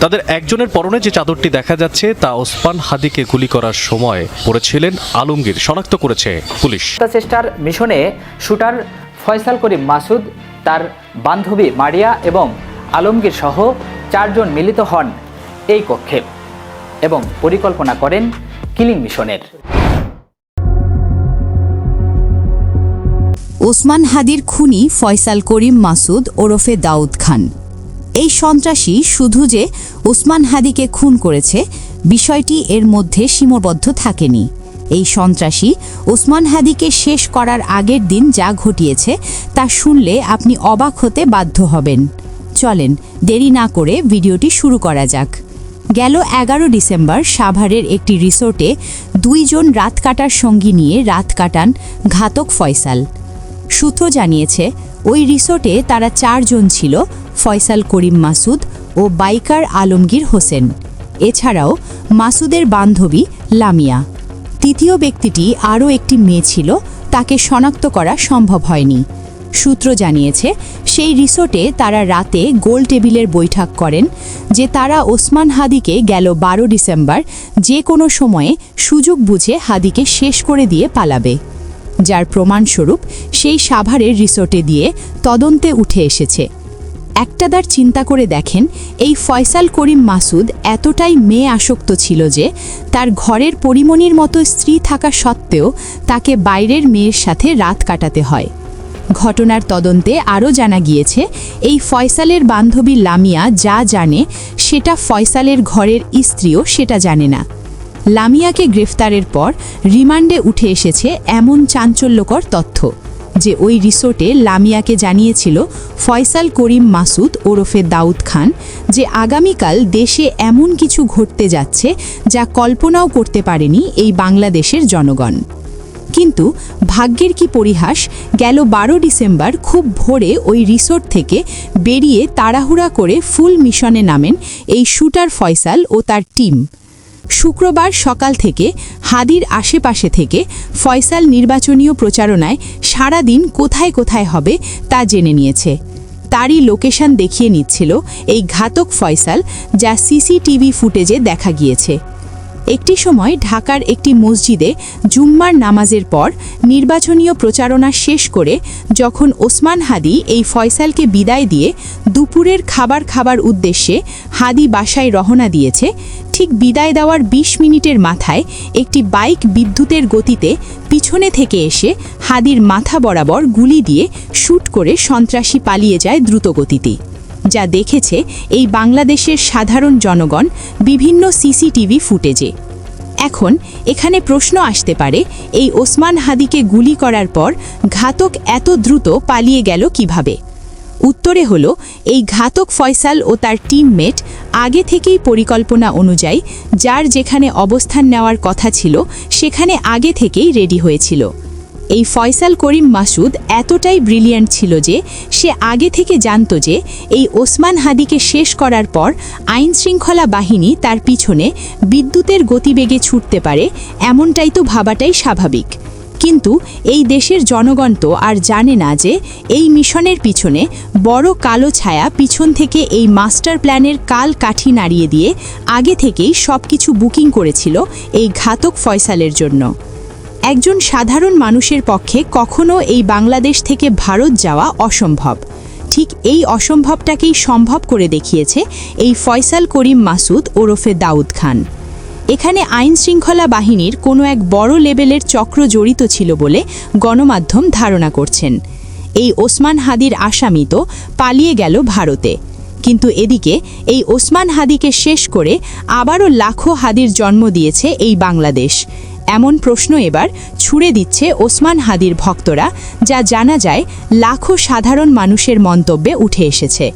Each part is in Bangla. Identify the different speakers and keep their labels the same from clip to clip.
Speaker 1: তাদের একজনের পরনে যে চাদরটি দেখা যাচ্ছে তা ওসমান হাদিকে গুলি করার সময় পড়েছিলেন আলমগীর, শনাক্ত করেছে পুলিশ।
Speaker 2: চেষ্টার মিশনে শুটার ফয়সাল করিম মাসুদ, তার বান্ধবী মারিয়া এবং আলমগীর সহ 4 জন মিলিত হন এই কক্ষে এবং পরিকল্পনা করেন কিলিং মিশনের।
Speaker 3: ওসমান হাদির খুনি ফয়সাল করিম মাসুদ ওরফে দাউদ খান। এই সন্ত্রাসী শুধু যে ওসমান হাদিকে খুন করেছে বিষয়টি এর মধ্যে সীমাবদ্ধ থাকেনি। এই সন্ত্রাসী ওসমান হাদিকে শেষ করার আগের দিন যা ঘটিয়েছে তা শুনলে আপনি অবাক হতে বাধ্য হবেন। চলেন দেরি না করে ভিডিওটি শুরু করা যাক। গেল 11 ডিসেম্বর সাভারের একটি রিসোর্টে 2 জন রাত কাটার সঙ্গী নিয়ে রাত কাটান ঘাতক ফয়সাল। সূত্র জানিয়েছে ওই রিসোর্টে তারা 4 জন ছিল, ফয়সাল করিম মাসুদ ও বাইকার আলমগীর হোসেন, এছাড়াও মাসুদের বান্ধবী লামিয়া। তৃতীয় ব্যক্তিটি আরও একটি মেয়ে ছিল, তাকে শনাক্ত করা সম্ভব হয়নি। সূত্র জানিয়েছে সেই রিসোর্টে তারা রাতে গোল টেবিলের বৈঠক করেন যে তারা ওসমান হাদিকে গেল 12 ডিসেম্বর যে কোনো সময়ে সুযোগ বুঝে হাদিকে শেষ করে দিয়ে পালাবে, যার প্রমাণস্বরূপ সেই সাভারের রিসোর্টে দিয়ে তদন্তে উঠে এসেছে। একটাদার চিন্তা করে দেখেন, এই ফয়সাল করিম মাসুদ এতটাই মেয়ে আসক্ত ছিল যে তার ঘরের পরিমণির মতো স্ত্রী থাকা সত্ত্বেও তাকে বাইরের মেয়ের সাথে রাত কাটাতে হয়। ঘটনার তদন্তে আরও জানা গিয়েছে এই ফয়সালের বান্ধবী লামিয়া যা জানে সেটা ফয়সালের ঘরের স্ত্রীও সেটা জানে না। লামিয়াকে গ্রেফতারের পর রিমান্ডে উঠে এসেছে এমন চাঞ্চল্যকর তথ্য যে ওই রিসোর্টে লামিয়াকে জানিয়েছিল ফয়সাল করিম মাসুদ ওরফে দাউদ খান যে আগামীকাল দেশে এমন কিছু ঘটতে যাচ্ছে যা কল্পনাও করতে পারেনি এই বাংলাদেশের জনগণ। কিন্তু ভাগ্যের কি পরিহাস, গেল 12 ডিসেম্বর খুব ভোরে ওই রিসোর্ট থেকে বেরিয়ে তাড়াহুড়া করে ফুল মিশনে নামেন এই শুটার ফয়সাল ও তার টিম। শুক্রবার সকাল থেকে হাদির আশেপাশে থেকে ফয়সাল নির্বাচনীয় প্রচারণায় সারা দিন কোথায় কোথায় হবে তা জেনে নিয়েছে। তারই লোকেশন দেখিয়ে নিচ্ছিল এই ঘাতক ফয়সাল, যা সিসিটিভি ফুটেজে দেখা গিয়েছে। একটি সময় ঢাকার একটি মসজিদে জুম্মার নামাজের পর নির্বাচনীয় প্রচারণা শেষ করে যখন ওসমান হাদি এই ফয়সালকে বিদায় দিয়ে দুপুরের খাবার উদ্দেশ্যে হাদি বাসায় রওনা দিয়েছে, ঠিক বিদায় দেওয়ার 20 মিনিটের মাথায় একটি বাইক বিদ্যুতের গতিতে পিছনে থেকে এসে হাদির মাথা বরাবর গুলি দিয়ে শ্যুট করে সন্ত্রাসী পালিয়ে যায় দ্রুতগতিতে, যা দেখেছে এই বাংলাদেশের সাধারণ জনগণ বিভিন্ন সিসিটিভি ফুটেজে। এখন এখানে প্রশ্ন আসতে পারে, এই ওসমান হাদিকে গুলি করার পর ঘাতক এত দ্রুত পালিয়ে গেল কিভাবে? উত্তরে হলো, এই ঘাতক ফয়সাল ও তার টিমমেট আগে থেকেই পরিকল্পনা অনুযায়ী যার যেখানে অবস্থান নেওয়ার কথা ছিল সেখানে আগে থেকেই রেডি হয়েছিল। এই ফয়সাল করিম মাসুদ এতটাই ব্রিলিয়ান্ট ছিল যে সে আগে থেকে জানত যে এই ওসমান হাদিকে শেষ করার পর আইনশৃঙ্খলা বাহিনী তার পিছনে বিদ্যুতের গতিবেগে ছুটতে পারে, এমনটাই তো ভাবাটাই স্বাভাবিক। কিন্তু এই দেশের জনগণ তো আর জানে না যে এই মিশনের পিছনে বড় কালো ছায়া পিছন থেকে এই মাস্টার প্ল্যানের কাল কাঠি নাড়িয়ে দিয়ে আগে থেকেই সবকিছু বুকিং করেছিল এই ঘাতক ফয়সালের জন্য। একজন সাধারণ মানুষের পক্ষে কখনো এই বাংলাদেশ থেকে ভারত যাওয়া অসম্ভব। ঠিক এই অসম্ভবটাকেই সম্ভব করে দেখিয়েছে এই ফয়সাল করিম মাসুদ ওরফে দাউদ খান। এখানে আইনশৃঙ্খলা বাহিনীর কোনো এক বড় লেভেলের চক্র জড়িত ছিল বলে গণমাধ্যম ধারণা করছেন। এই ওসমান হাদির আসামি তো পালিয়ে গেল ভারতে, কিন্তু এদিকে এই ওসমান হাদিকে শেষ করে আবারও লাখো হাদির জন্ম দিয়েছে এই বাংলাদেশ। এমন প্রশ্ন এবার ছুড়ে দিচ্ছে ওসমান হাদির ভক্তরা, যা জানা যায় লাখো সাধারণ মানুষের মন্তব্যে উঠে এসেছে।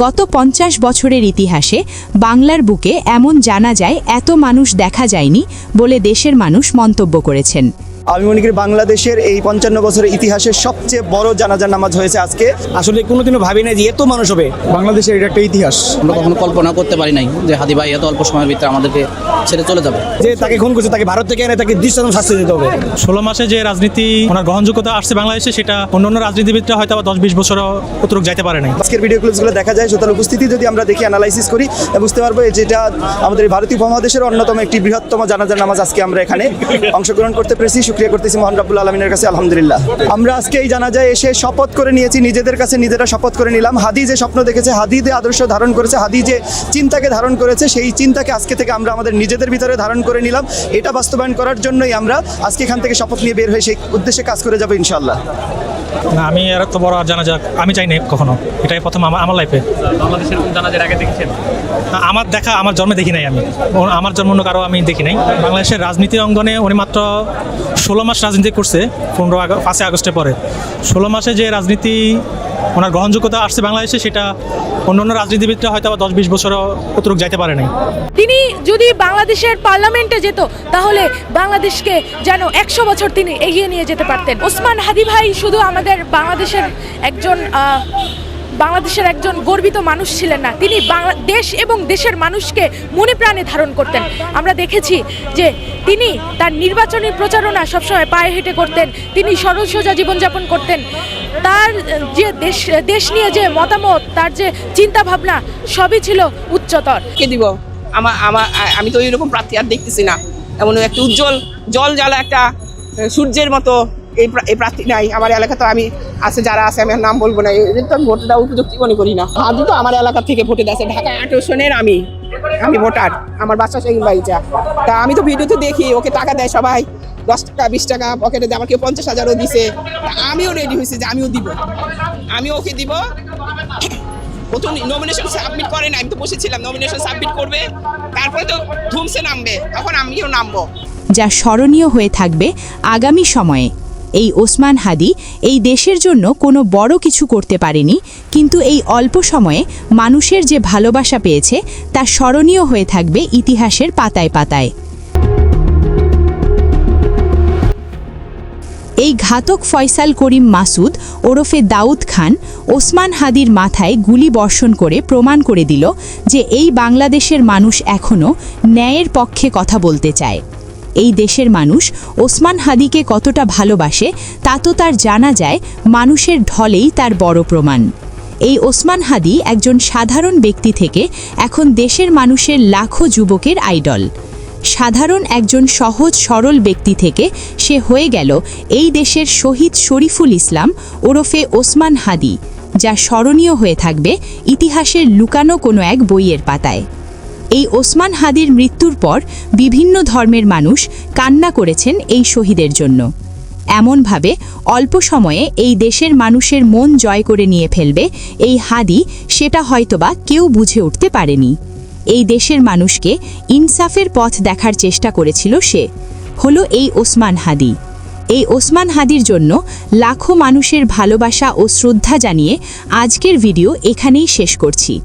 Speaker 3: গত 50 বছরের ইতিহাসে বাংলার বুকে এমন জানা যায় এত মানুষ দেখা যায়নি বলে দেশের মানুষ মন্তব্য করেছেন।
Speaker 4: আমি মনে করি বাংলাদেশের এই 55 বছরের ইতিহাসের সবচেয়ে বড় জানাজার নামাজ হয়েছে আজকে।
Speaker 5: আসলে কোনোদিনও ভাবি নাই যে এত মানুষ হবে।
Speaker 4: বাংলাদেশের এটা একটা ইতিহাস।
Speaker 6: আমরা কখনো কল্পনা করতে পারি নাই যে হাদি ভাই এত অল্প সময়ের ভিতরে আমাদেরকে ছেড়ে চলে যাবে।
Speaker 5: যে তাকে খুন করছে তাকে ভারত থেকে এনে তাকে দৃষ্টান্ত শাস্তি দিতে হবে।
Speaker 7: 16 মাসে যে রাজনীতি ওনার গ্রহণযোগ্যতা আসছে বাংলাদেশে, সেটা অন্যান্য রাজনীতিবিদরা হয়তো 10-20 বছরও অতটুকু যাইতে পারে নাই।
Speaker 4: আজকের ভিডিও ক্লিপসগুলো দেখা যায়, সুতরাং উপস্থিতি যদি আমরা দেখি অ্যানালাইসিস করি বুঝতে পারবো যেটা আমাদের ভারতীয় উপমহাদেশের অন্যতম একটি বৃহত্তম জানাজার নামাজ। আজকে আমরা এখানে অংশগ্রহণ করতে পেরেছি, শুকরিয়া করতেছি মহান রাব্বুল আলামিনের কাছে, আলহামদুলিল্লাহ। আমরা আজকে এই জানাজায় এসে শপথ করে নিয়েছি, নিজেদের কাছে নিজেরা শপথ করে নিলাম। হাদি যে স্বপ্ন দেখেছে, হাদি যে আদর্শ ধারণ করেছে, হাদি যে চিন্তাকে ধারণ করেছে, সেই চিন্তাকে আজকে থেকে আমরা আমাদের নিজেদের ভিতরে ধারণ করে নিলাম। এটা বাস্তবায়ন করার জন্যই আমরা আজকে এখান থেকে শপথ নিয়ে বের হয়ে সেই উদ্দেশ্যে কাজ করে যাবো ইনশাআল্লাহ।
Speaker 7: না, আমি এর তো বড় আর জানা যাক আমি চাই না কখনো। এটাই প্রথম আমার লাইফে।
Speaker 1: বাংলাদেশের জানাজার আগে দেখেছেন?
Speaker 7: আমার দেখা, আমার জন্মে দেখি নাই আমি, আমার জন্ম কারো আমি দেখি নাই। বাংলাদেশের রাজনীতির অঙ্গনে উনি মাত্র 16 মাস রাজনীতি করছে, 5 আগস্টের পরে। 16 মাসে যে রাজনীতি ওনার গ্রহণযোগ্যতা আসছে বাংলাদেশে, সেটা অন্যান্য রাজনীতিবিদরা হয়তো 10-20 বছরও অতটুকু যাইতে পারে নাই।
Speaker 8: তিনি যদি বাংলাদেশের পার্লামেন্টে যেত তাহলে বাংলাদেশকে যেন 100 বছর তিনি এগিয়ে নিয়ে যেতে পারতেন। ওসমান হাদি ভাই শুধু আমাদের বাংলাদেশের একজন গর্বিত মানুষ ছিলেন না, তিনি দেশ এবং দেশের মানুষকে মনে প্রাণে ধারণ করতেন। আমরা দেখেছি যে তিনি তার নির্বাচনী প্রচারণা সবসময় পায়ে হেঁটে করতেন, তিনি সরল সোজা জীবনযাপন করতেন। তার যে দেশ নিয়ে যে মতামত, তার যে চিন্তা ভাবনা, সবই ছিল উচ্চতর।
Speaker 9: কে দিব? আমি তো এরকম প্রার্থী আর দেখতেছি না। এমন একটা উজ্জ্বল জল জ্বালা একটা সূর্যের মতো এই প্রার্থী নাই আমার এলাকা। তো আমি আছে যারা আছে, আমি আর নাম বলবো না, এদের তো আমি ভোট দেওয়া উপযুক্ত মনে করি না। হাদি তো আমার এলাকা থেকে ভোটে দিয়েছে, ঢাকা 8 আসনের আমি ভোটার, আমার বাচ্চা শাহিন ভাইজা। তা আমি তো ভিডিওতে দেখি ওকে টাকা দেয় সবাই, 10 টাকা 20 টাকা পকেটে দেয়, আমার কেউ 50,000ও দিছে। আমিও রেডি হয়েছি যে আমিও দিব, আমিও ওকে দিব। প্রথম নমিনেশন সাবমিট করে না, আমি তো বসেছিলাম নমিনেশন সাবমিট করবে, তারপরে তো ধুমসে নামবে, তখন আমিও নামবো।
Speaker 3: যা স্মরণীয় হয়ে থাকবে আগামী সময়ে। এই ওসমান হাদি এই দেশের জন্য কোনো বড় কিছু করতে পারেনি, কিন্তু এই অল্প সময়ে মানুষের যে ভালোবাসা পেয়েছে তা স্মরণীয় হয়ে থাকবে ইতিহাসের পাতায় পাতায়। এই ঘাতক ফয়সাল করিম মাসুদ ওরফে দাউদ খান ওসমান হাদির মাথায় গুলি বর্ষণ করে প্রমাণ করে দিল যে এই বাংলাদেশের মানুষ এখনও ন্যায়ের পক্ষে কথা বলতে চায়। এই দেশের মানুষ ওসমান হাদিকে কতটা ভালোবাসে তা তো তার জানা যায় মানুষের ঢলেই তার বড় প্রমাণ। এই ওসমান হাদি একজন সাধারণ ব্যক্তি থেকে এখন দেশের মানুষের লাখো যুবকের আইডল। সাধারণ একজন সহজ সরল ব্যক্তি থেকে সে হয়ে গেল এই দেশের শহীদ শরীফুল ইসলাম ওরফে ওসমান হাদি, যা স্মরণীয় হয়ে থাকবে ইতিহাসের লুকানো কোনো এক বইয়ের পাতায়। এই ওসমান হাদির মৃত্যুর পর বিভিন্ন ধর্মের মানুষ কান্না করেছেন এই শহীদের জন্য। এমনভাবে অল্প সময়ে এই দেশের মানুষের মন জয় করে নিয়ে ফেলবে এই হাদি, সেটা হয়তোবা কেউ বুঝে উঠতে পারেনি। এই দেশের মানুষকে ইনসাফের পথ দেখার চেষ্টা করেছিল সে, হলো এই ওসমান হাদি। এই ওসমান হাদির জন্য লাখো মানুষের ভালোবাসা ও শ্রদ্ধা জানিয়ে আজকের ভিডিও এখানেই শেষ করছি।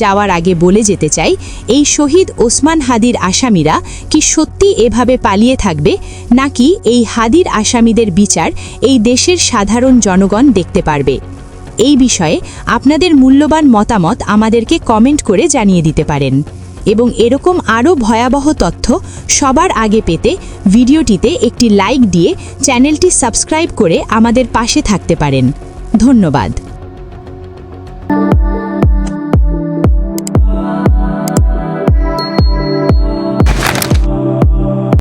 Speaker 3: যাওয়ার আগে বলে যেতে চাই, এই শহীদ ওসমান হাদির আসামিরা কি সত্যি এভাবে পালিয়ে থাকবে, নাকি এই হাদির আসামিদের বিচার এই দেশের সাধারণ জনগণ দেখতে পারবে? এই বিষয়ে আপনাদের মূল্যবান মতামত আমাদেরকে কমেন্ট করে জানিয়ে দিতে পারেন, এবং এরকম আরও ভয়াবহ তথ্য সবার আগে পেতে ভিডিওটিতে একটি লাইক দিয়ে চ্যানেলটি সাবস্ক্রাইব করে আমাদের পাশে থাকতে পারেন। ধন্যবাদ।